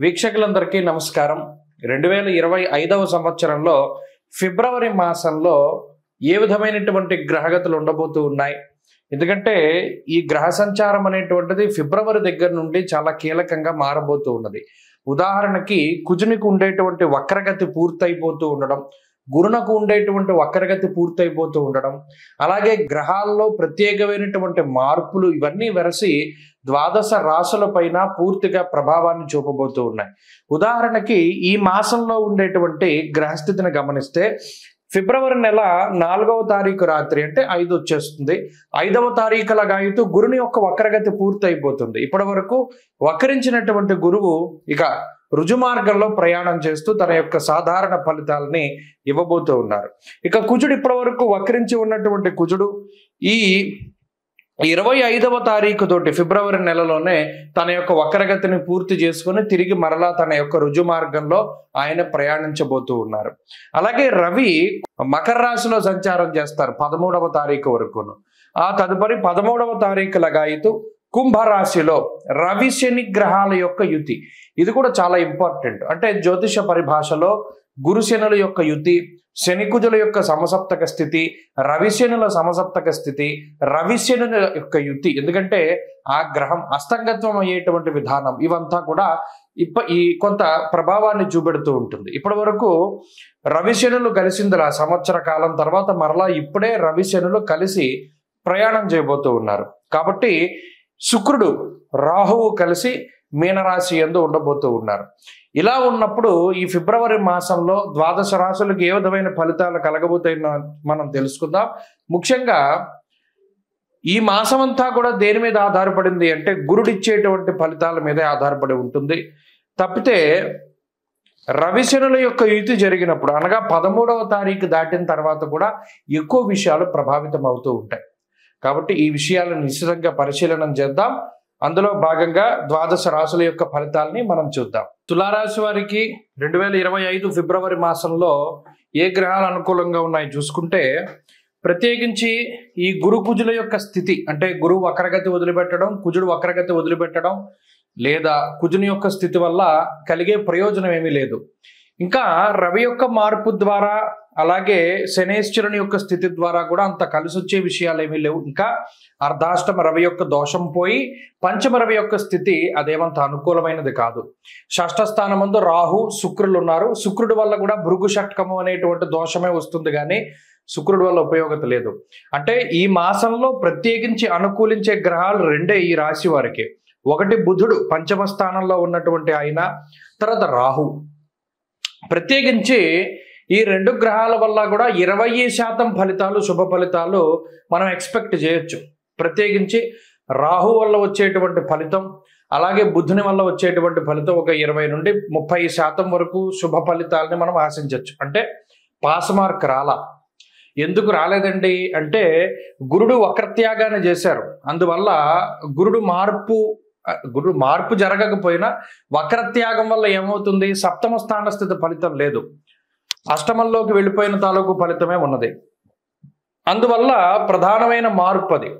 వీక్షకులందరికీ నమస్కారం. 2025వ సంవత్సరంలో ఫిబ్రవరి మాసంలో ఏ విధమైనటువంటి గ్రహగతులు ఉండబోతూ ఉన్నాయి? ఎందుకంటే ఈ గ్రహ సంచారం అనేటువంటిది ఫిబ్రవరి దగ్గర నుండి చాలా కీలకంగా మారబోతూ ఉన్నది. ఉదాహరణకి కుజునికి ఉండేటువంటి వక్రగతి పూర్తయిపోతూ ఉండడం, గురునకు ఉండేటువంటి వక్రగతి పూర్తయిపోతూ ఉండడం, అలాగే గ్రహాల్లో ప్రత్యేకమైనటువంటి మార్పులు ఇవన్నీ వెరసి ద్వాదశ రాశుల పైన పూర్తిగా ప్రభావాన్ని చూపబోతూ ఉన్నాయి. ఉదాహరణకి ఈ మాసంలో ఉండేటువంటి గ్రహస్థితిని గమనిస్తే ఫిబ్రవరి నెల 4వ తారీఖు రాత్రి అంటే 5 వచ్చేస్తుంది. 5వ తారీఖుల గాయతూ గురుని యొక్క వక్రగతి పూర్తయిపోతుంది. ఇప్పటి వరకు వక్రించినటువంటి గురువు ఇక రుజుమార్గంలో ప్రయాణం చేస్తూ తన యొక్క సాధారణ ఫలితాలని ఇవ్వబోతూ ఉన్నారు. ఇక కుజుడు ఇప్పటి వరకు వక్రించి ఉన్నటువంటి కుజుడు ఈ 25వ తారీఖు తోటి ఫిబ్రవరి నెలలోనే తన యొక్క వక్రగతిని పూర్తి చేసుకుని తిరిగి మరలా తన యొక్క రుజు మార్గంలో ఆయన ప్రయాణించబోతూ ఉన్నారు. అలాగే రవి మకర రాశిలో సంచారం చేస్తారు 13వ తారీఖు వరకును. ఆ తదుపరి 13వ తారీఖు లగాయితూ కుంభరాశిలో రవి శని గ్రహాల యొక్క యుతి. ఇది కూడా చాలా ఇంపార్టెంట్. అంటే జ్యోతిష పరిభాషలో గురు శనుల యొక్క యుతి, శని కుజుల యొక్క సమసప్తక స్థితి, రవిశనుల సమసప్తక స్థితి, రవిశనుల యొక్క యుతి. ఎందుకంటే ఆ గ్రహం అస్తంగత్వం అయ్యేటువంటి విధానం ఇవంతా కూడా ఈ కొంత ప్రభావాన్ని చూపెడుతూ ఉంటుంది. ఇప్పటి వరకు రవిశనులు కలిసిందిలా సంవత్సర కాలం తర్వాత మరలా ఇప్పుడే రవిశనులు కలిసి ప్రయాణం చేయబోతూ ఉన్నారు. కాబట్టి శుక్రుడు రాహువు కలిసి మీనరాశి యందు ఉండబోతూ ఉన్నారు. ఇలా ఉన్నప్పుడు ఈ ఫిబ్రవరి మాసంలో ద్వాదశ రాశులకు ఏ విధమైన ఫలితాలు కలగబోతాయో మనం తెలుసుకుందాం. ముఖ్యంగా ఈ మాసం అంతా కూడా దేని మీద ఆధారపడింది అంటే గురుడిచ్చేటువంటి ఫలితాల మీదే ఆధారపడి ఉంటుంది. తప్పితే రవిశనుల యొక్క యుతి జరిగినప్పుడు అనగా 13వ తారీఖు దాటిన తర్వాత కూడా ఎక్కువ విషయాలు ప్రభావితం అవుతూ ఉంటాయి. కాబట్టి ఈ విషయాలను నిశ్చితంగా పరిశీలన చేద్దాం. అందులో భాగంగా ద్వాదశ రాశుల యొక్క ఫలితాలని మనం చూద్దాం. తులారాశి వారికి 2025 ఫిబ్రవరి మాసంలో ఏ గ్రహాలు అనుకూలంగా ఉన్నాయి చూసుకుంటే, ప్రత్యేకించి ఈ గురు కుజుల యొక్క స్థితి అంటే గురువు వక్రగతి వదిలిపెట్టడం, కుజుడు వక్రగతి వదిలిపెట్టడం లేదా కుజుని యొక్క స్థితి వల్ల కలిగే ప్రయోజనం ఏమీ లేదు. ఇంకా రవి యొక్క మార్పు ద్వారా అలాగే శనేశ్వరుని యొక్క స్థితి ద్వారా కూడా అంత కలిసి వచ్చే విషయాలు ఏమీ లేవు. ఇంకా అర్ధాష్టమ రవి యొక్క దోషం పోయి పంచమ రవి యొక్క స్థితి అదేమంత అనుకూలమైనది కాదు. షష్ఠ స్థానమందు రాహు శుక్రులు ఉన్నారు. శుక్రుడి వల్ల కూడా భృగు షట్కము అనేటువంటి దోషమే వస్తుంది, కానీ శుక్రుడి వల్ల ఉపయోగత లేదు. అంటే ఈ మాసంలో ప్రత్యేకించి అనుకూలించే గ్రహాలు రెండే ఈ రాశి వారికి. ఒకటి బుధుడు పంచమ స్థానంలో ఉన్నటువంటి ఆయన, తర్వాత రాహు. ప్రత్యేకించి ఈ రెండు గ్రహాల వల్ల కూడా 20% ఫలితాలు శుభ ఫలితాలు మనం ఎక్స్పెక్ట్ చేయొచ్చు. ప్రత్యేకించి రాహు వల్ల వచ్చేటువంటి ఫలితం అలాగే బుధుని వల్ల వచ్చేటువంటి ఫలితం ఒక 20 నుండి 30% వరకు శుభ ఫలితాలని మనం ఆశించవచ్చు. అంటే పాస్ మార్క్ రాలా. ఎందుకు రాలేదండి అంటే గురుడు వక్రత్యాగాన్ని చేశారు. అందువల్ల గురుడు మార్పు జరగకపోయినా వక్రత్యాగం వల్ల ఏమవుతుంది, సప్తమ స్థాన స్థితి ఫలితం లేదు, అష్టమంలోకి వెళ్ళిపోయిన తాలూకు ఫలితమే ఉన్నది. అందువల్ల ప్రధానమైన మార్పు అది.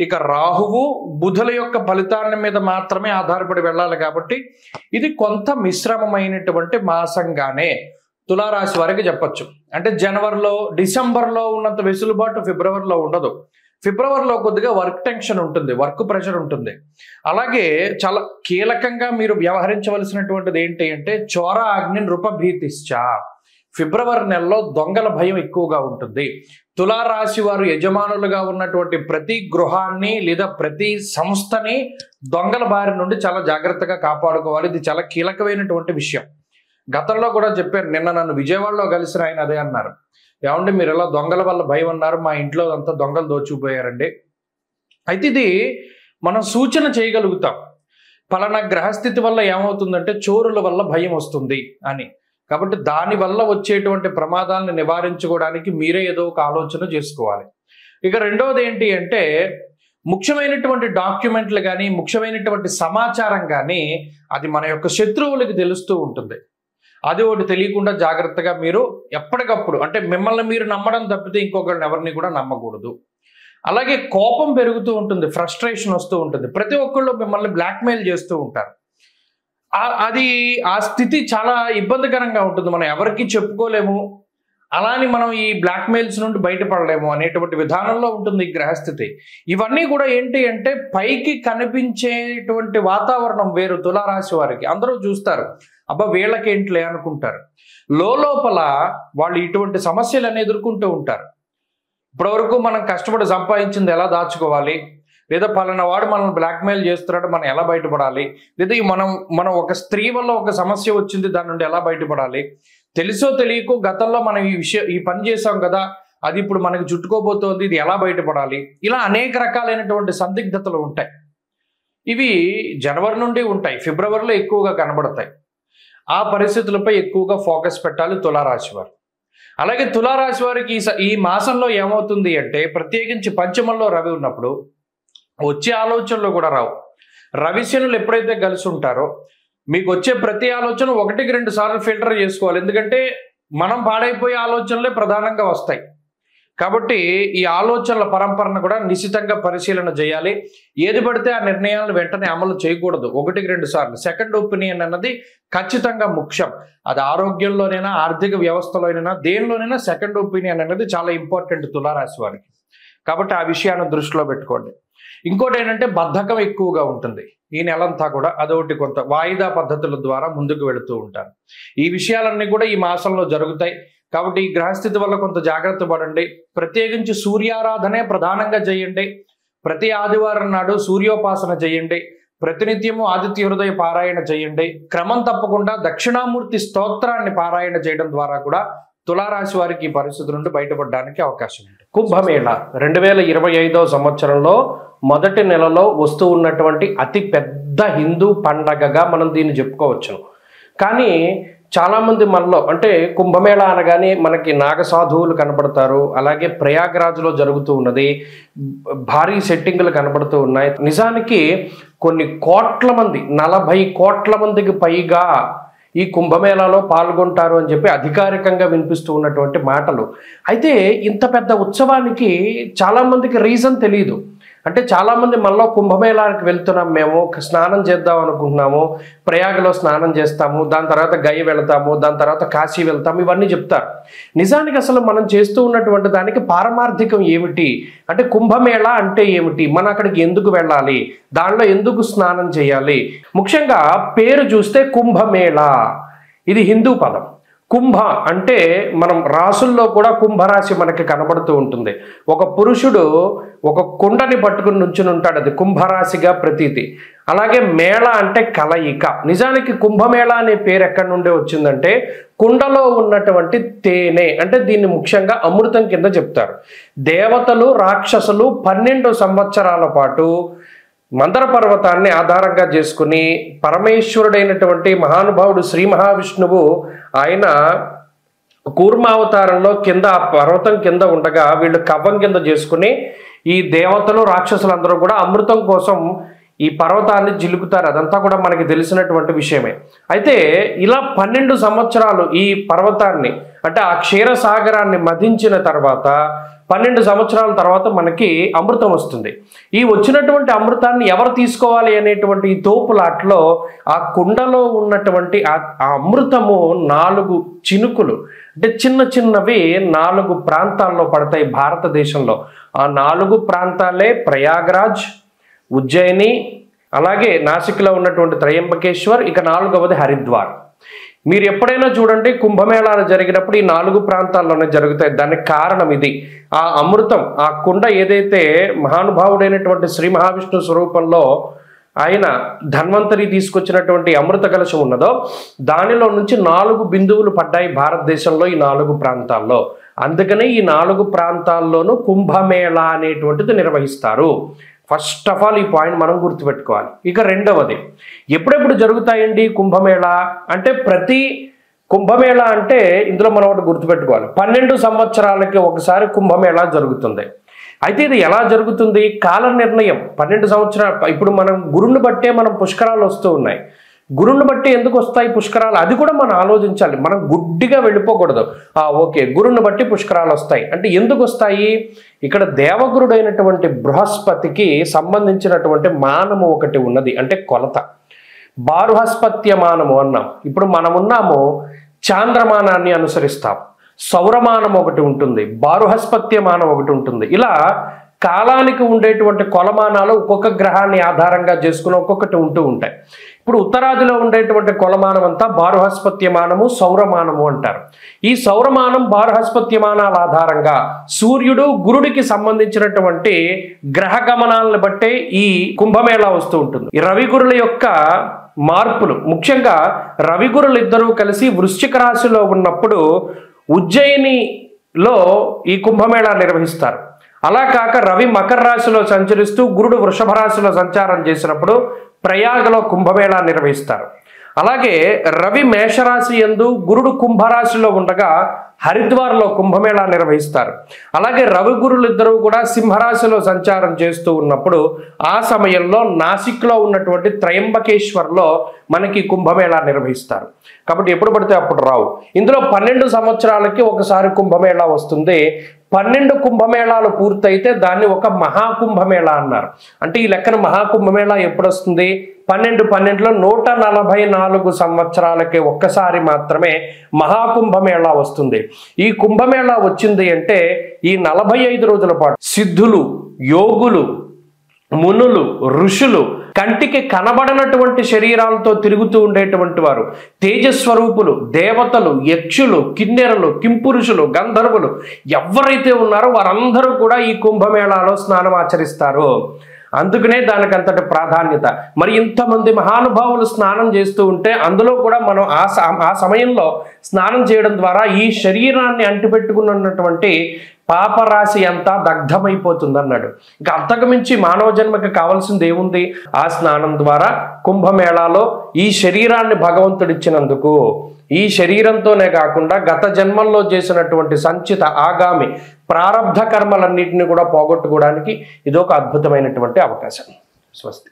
ఇక రాహువు బుధుల యొక్క ఫలితాన్ని మీద మాత్రమే ఆధారపడి వెళ్ళాలి. కాబట్టి ఇది కొంత మిశ్రమమైనటువంటి మాసంగానే తులారాశి వారికి చెప్పచ్చు. అంటే జనవరిలో డిసెంబర్లో ఉన్నంత వెసులుబాటు ఫిబ్రవరిలో ఉండదు. ఫిబ్రవరిలో కొద్దిగా వర్క్ టెన్షన్ ఉంటుంది, వర్క్ ప్రెషర్ ఉంటుంది. అలాగే చాలా కీలకంగా మీరు వ్యవహరించవలసినటువంటిది ఏంటి అంటే చోర అగ్ని నృపభీతిశ్చ. ఫిబ్రవరి నెలలో దొంగల భయం ఎక్కువగా ఉంటుంది. తులారాశి వారు యజమానులుగా ఉన్నటువంటి ప్రతి గృహాన్ని లేదా ప్రతి సంస్థని దొంగల బారి నుండి చాలా జాగ్రత్తగా కాపాడుకోవాలి. ఇది చాలా కీలకమైనటువంటి విషయం. గతంలో కూడా చెప్పారు. నిన్న నన్ను విజయవాడలో కలిసిన ఆయన అదే అన్నారు. ఏమంటే మీరు ఎలా దొంగల వల్ల భయం అన్నారు, మా ఇంట్లో అంతా దొంగలు దోచుకుపోయారండి. అయితే ఇది మనం సూచన చేయగలుగుతాం. ఫలానా గ్రహస్థితి వల్ల ఏమవుతుందంటే చోరుల వల్ల భయం వస్తుంది అని. కాబట్టి దానివల్ల వచ్చేటువంటి ప్రమాదాలను నివారించుకోవడానికి మీరే ఏదో ఒక ఆలోచన చేసుకోవాలి. ఇక రెండవది ఏంటి అంటే ముఖ్యమైనటువంటి డాక్యుమెంట్లు కానీ ముఖ్యమైనటువంటి సమాచారం కానీ అది మన యొక్క శత్రువులకి తెలుస్తూ ఉంటుంది. అది ఒకటి తెలియకుండా జాగ్రత్తగా మీరు ఎప్పటికప్పుడు అంటే మిమ్మల్ని మీరు నమ్మడం తప్పితే ఇంకొకరిని ఎవరిని కూడా నమ్మకూడదు. అలాగే కోపం పెరుగుతూ ఉంటుంది, ఫ్రస్ట్రేషన్ వస్తూ ఉంటుంది. ప్రతి ఒక్కళ్ళు మిమ్మల్ని బ్లాక్మెయిల్ చేస్తూ ఉంటారు. అది ఆ స్థితి చాలా ఇబ్బందికరంగా ఉంటుంది. మనం ఎవరికి చెప్పుకోలేము, అలాని మనం ఈ బ్లాక్మెయిల్స్ నుండి బయటపడలేము అనేటువంటి విధానంలో ఉంటుంది ఈ గ్రహస్థితి. ఇవన్నీ కూడా ఏంటి అంటే పైకి కనిపించేటువంటి వాతావరణం వేరు. తులారాశి వారికి అందరూ చూస్తారు, అబ్బా వీళ్ళకేంటిలే అనుకుంటారు. లోపల వాళ్ళు ఇటువంటి సమస్యలను ఎదుర్కొంటూ ఉంటారు. ఇప్పటివరకు మనం కష్టపడి సంపాదించింది ఎలా దాచుకోవాలి, లేదా పలానా వాడు మనల్ని బ్లాక్మెయిల్ చేస్తున్నాడు, మనం ఎలా బయటపడాలి, లేదా మనం ఒక స్త్రీ వల్ల ఒక సమస్య వచ్చింది, దాని నుండి ఎలా బయటపడాలి, తెలుసో తెలియకో గతంలో మనం ఈ పని చేసాం కదా, అది ఇప్పుడు మనకి చుట్టుకోబోతోంది, ఇది ఎలా బయటపడాలి, ఇలా అనేక రకాలైనటువంటి సందిగ్ధతలు ఉంటాయి. ఇవి జనవరి నుండి ఉంటాయి, ఫిబ్రవరిలో ఎక్కువగా కనబడతాయి. ఆ పరిస్థితులపై ఎక్కువగా ఫోకస్ పెట్టాలి తులారాశి వారు. అలాగే తులారాశి వారికి ఈ మాసంలో ఏమవుతుంది అంటే, ప్రత్యేకించి పంచమంలో రవి ఉన్నప్పుడు వచ్చే ఆలోచనలు కూడా రావు. రవిశనులు ఎప్పుడైతే కలిసి ఉంటారో మీకు వచ్చే ప్రతి ఆలోచన 1-2 సార్లు ఫిల్టర్ చేసుకోవాలి. ఎందుకంటే మనం పాడైపోయే ఆలోచనలే ప్రధానంగా వస్తాయి. కాబట్టి ఈ ఆలోచనల పరంపరను కూడా నిశితంగా పరిశీలన చేయాలి. ఏది పడితే ఆ నిర్ణయాలను వెంటనే అమలు చేయకూడదు. 1-2 సార్లు సెకండ్ ఒపీనియన్ అన్నది ఖచ్చితంగా ముఖ్యం. అది ఆరోగ్యంలోనైనా, ఆర్థిక వ్యవస్థలోనైనా, దేనిలోనైనా సెకండ్ ఒపీనియన్ అనేది చాలా ఇంపార్టెంట్ తులారాశి వారికి. కాబట్టి ఆ విషయాన్ని దృష్టిలో పెట్టుకోండి. ఇంకోటి ఏంటంటే బద్ధకం ఎక్కువగా ఉంటుంది ఈ నెలంతా కూడా. అదొకటి, కొంత వాయిదా పద్ధతుల ద్వారా ముందుకు వెళుతూ ఉంటారు. ఈ విషయాలన్నీ కూడా ఈ మాసంలో జరుగుతాయి. కాబట్టి ఈ గ్రహస్థితి వల్ల కొంత జాగ్రత్త పడండి. ప్రత్యేకించి సూర్యారాధనే ప్రధానంగా చేయండి. ప్రతి ఆదివారం నాడు సూర్యోపాసన చేయండి. ప్రతినిత్యము ఆదిత్య హృదయ పారాయణ చేయండి. క్రమం తప్పకుండా దక్షిణామూర్తి స్తోత్రాన్ని పారాయణ చేయడం ద్వారా కూడా తులారాశి వారికి ఈ పరిస్థితి నుండి బయటపడడానికి అవకాశం ఉంది. కుంభమేళ 2025వ సంవత్సరంలో మొదటి నెలలో వస్తూ ఉన్నటువంటి అతి పెద్ద హిందూ పండగగా మనం దీన్ని చెప్పుకోవచ్చును. కానీ చాలామంది మనలో అంటే కుంభమేళ అనగానే మనకి నాగసాధువులు కనబడతారు. అలాగే ప్రయాగ్రాజ్లో జరుగుతూ ఉన్నది, భారీ సెట్టింగులు కనబడుతూ ఉన్నాయి. నిజానికి కొన్ని కోట్ల మంది, 40 కోట్ల మందికి పైగా ఈ కుంభమేళాలో పాల్గొంటారు అని చెప్పి అధికారికంగా వినిపిస్తూ ఉన్నటువంటి మాటలు. అయితే ఇంత పెద్ద ఉత్సవానికి చాలామందికి రీజన్ తెలియదు. అంటే చాలామంది మనలో కుంభమేళానికి వెళ్తున్నాం, మేము స్నానం చేద్దాం అనుకుంటున్నాము, ప్రయాగలో స్నానం చేస్తాము, దాని తర్వాత గయ వెళతాము, దాని తర్వాత కాశీ వెళ్తాము, ఇవన్నీ చెప్తారు. నిజానికి అసలు మనం చేస్తూ ఉన్నటువంటి దానికి పారమార్థికం ఏమిటి అంటే, కుంభమేళ అంటే ఏమిటి, మనం అక్కడికి ఎందుకు వెళ్ళాలి, దానిలో ఎందుకు స్నానం చేయాలి. ముఖ్యంగా పేరు చూస్తే కుంభమేళ, ఇది హిందూ పదం. కుంభ అంటే మనం రాసుల్లో కూడా కుంభరాశి మనకి కనబడుతూ ఉంటుంది. ఒక పురుషుడు ఒక కుండని పట్టుకుని నుంచుని ఉంటాడు, అది కుంభరాశిగా ప్రతీతి. అలాగే మేళ అంటే కలయిక. నిజానికి కుంభమేళ అనే పేరు ఎక్కడి నుండి వచ్చిందంటే, కుండలో ఉన్నటువంటి తేనె, అంటే దీన్ని ముఖ్యంగా అమృతం కింద చెప్తారు. దేవతలు, రాక్షసులు 12 సంవత్సరాల పాటు మందర పర్వతాన్ని ఆధారంగా చేసుకుని పరమేశ్వరుడైనటువంటి మహానుభావుడు శ్రీ మహావిష్ణువు ఆయన కూర్మావతారంలో కింద ఆ పర్వతం కింద ఉండగా వీళ్ళు కవ్వం కింద చేసుకుని ఈ దేవతలు, రాక్షసులందరూ కూడా అమృతం కోసం ఈ పర్వతాన్ని జిలుకుతారు. అదంతా కూడా మనకి తెలిసినటువంటి విషయమే. అయితే ఇలా 12 సంవత్సరాలు ఈ పర్వతాన్ని అంటే ఆ క్షీరసాగరాన్ని మధించిన తర్వాత 12 సంవత్సరాల తర్వాత మనకి అమృతం వస్తుంది. ఈ వచ్చినటువంటి అమృతాన్ని ఎవరు తీసుకోవాలి అనేటువంటి ఈ తోపులాట్లో ఆ కుండలో ఉన్నటువంటి ఆ అమృతము 4 చినుకులు, అంటే చిన్న చిన్నవి 4 ప్రాంతాల్లో పడతాయి భారతదేశంలో. ఆ 4 ప్రాంతాలే ప్రయాగ్రాజ్, ఉజ్జయిని, అలాగే నాసిక్లో ఉన్నటువంటి త్రయంబకేశ్వర్, ఇక 4వది హరిద్వార్. మీరు ఎప్పుడైనా చూడండి కుంభమేళాలు జరిగినప్పుడు ఈ 4 ప్రాంతాల్లోనే జరుగుతాయి. దానికి కారణం ఇది. ఆ అమృతం, ఆ కుండ ఏదైతే మహానుభావుడైనటువంటి శ్రీ మహావిష్ణు స్వరూపంలో ఆయన ధన్వంతరి తీసుకొచ్చినటువంటి అమృత కలశం ఉన్నదో దానిలో నుంచి 4 బిందువులు పడ్డాయి భారతదేశంలో ఈ 4 ప్రాంతాల్లో. అందుకనే ఈ 4 ప్రాంతాల్లోనూ కుంభమేళా అనేటువంటిది నిర్వహిస్తారు. ఫస్ట్ ఆఫ్ ఆల్ ఈ పాయింట్ మనం గుర్తుపెట్టుకోవాలి. ఇక రెండవది, ఎప్పుడెప్పుడు జరుగుతాయండి కుంభమేళా అంటే, ప్రతి కుంభమేళా అంటే ఇందులో మనం ఒకటి గుర్తుపెట్టుకోవాలి, 12 సంవత్సరాలకి ఒకసారి కుంభమేళా జరుగుతుంది. అయితే ఇది ఎలా జరుగుతుంది, కాల నిర్ణయం 12 సంవత్సరాలు. ఇప్పుడు మనం గురుని బట్టే మనం పుష్కరాలు వస్తూ ఉన్నాయి. గురుని బట్టి ఎందుకు వస్తాయి పుష్కరాలు, అది కూడా మనం ఆలోచించాలి. మనం గుడ్డిగా వెళ్ళిపోకూడదు. ఓకే గురుని బట్టి పుష్కరాలు వస్తాయి అంటే ఎందుకు వస్తాయి, ఇక్కడ దేవగురుడైనటువంటి బృహస్పతికి సంబంధించినటువంటి మానము ఒకటి ఉన్నది, అంటే కొలత. బారుహస్పత్యమానము అన్నాం. ఇప్పుడు మనమున్నాము చాంద్రమానాన్ని అనుసరిస్తాం. సౌరమానం ఒకటి ఉంటుంది, బారుహస్పత్యమానం ఒకటి ఉంటుంది. ఇలా కాలానికి ఉండేటువంటి కొలమానాలు ఒక్కొక్క గ్రహాన్ని ఆధారంగా చేసుకుని ఒక్కొక్కటి ఉంటూ ఉంటాయి. ఇప్పుడు ఉత్తరాదిలో ఉండేటువంటి కొలమానం అంతా బారుహస్పత్యమానము, సౌరమానము అంటారు. ఈ సౌరమానం, బారుహస్పత్యమానాల ఆధారంగా సూర్యుడు, గురుడికి సంబంధించినటువంటి గ్రహ గమనాలను బట్టే ఈ కుంభమేళా వస్తూ ఉంటుంది. ఈ రవిగురుల యొక్క మార్పులు, ముఖ్యంగా రవిగురులు ఇద్దరూ కలిసి వృశ్చిక రాశిలో ఉన్నప్పుడు ఉజ్జయినిలో ఈ కుంభమేళా నిర్వహిస్తారు. అలా కాక రవి మకర రాశిలో సంచరిస్తూ గురుడు వృషభ రాశిలో సంచారం చేసినప్పుడు ప్రయాగలో కుంభమేళా నిర్వహిస్తారు. అలాగే రవి మేషరాశి యందు, గురుడు కుంభరాశిలో ఉండగా హరిద్వార్లో కుంభమేళా నిర్వహిస్తారు. అలాగే రవి గురులు ఇద్దరు కూడా సింహరాశిలో సంచారం చేస్తూ ఉన్నప్పుడు ఆ సమయంలో నాసిక్లో ఉన్నటువంటి త్రయంబకేశ్వర్లో మనకి కుంభమేళా నిర్వహిస్తారు. కాబట్టి ఎప్పుడు పడితే అప్పుడు రావు. ఇందులో 12 సంవత్సరాలకి ఒకసారి కుంభమేళా వస్తుంది. 12 కుంభమేళాలు పూర్తయితే దాన్ని ఒక మహాకుంభమేళా అన్నారు. అంటే ఈ లెక్కన మహాకుంభమేళా ఎప్పుడు వస్తుంది? 12లో 144 సంవత్సరాలకి ఒక్కసారి మాత్రమే మహాకుంభమేళా వస్తుంది. ఈ కుంభమేళా వచ్చింది అంటే ఈ 45 రోజుల పాటు సిద్ధులు, యోగులు, మునులు, ఋషులు, కంటికి కనబడనటువంటి శరీరాలతో తిరుగుతూ ఉండేటువంటి వారు, తేజస్వరూపులు, దేవతలు, యక్షులు, కిన్నెరలు, కింపురుషులు, గంధర్వులు ఎవరైతే ఉన్నారో వారందరూ కూడా ఈ కుంభమేళాలో స్నానం ఆచరిస్తారు. అందుకనే దానికి అంతటి ప్రాధాన్యత. మరి ఇంతమంది మహానుభావులు స్నానం చేస్తూ ఉంటే అందులో కూడా మనం ఆ సమయంలో స్నానం చేయడం ద్వారా ఈ శరీరాన్ని అంటిపెట్టుకున్నటువంటి పాపరాశి అంతా దగ్ధమైపోతుంది అన్నాడు. ఇంకా అంతకు మించి మానవ జన్మకి కావాల్సింది ఏముంది? ఆ స్నానం ద్వారా కుంభమేళాలో ఈ శరీరాన్ని భగవంతుడిచ్చినందుకు, ఈ శరీరంతోనే కాకుండా గత జన్మల్లో చేసినటువంటి సంచిత ఆగామి ప్రారబ్ధ కర్మలన్నింటినీ కూడా పోగొట్టుకోవడానికి ఇదొక అద్భుతమైనటువంటి అవకాశం. స్వస్తి.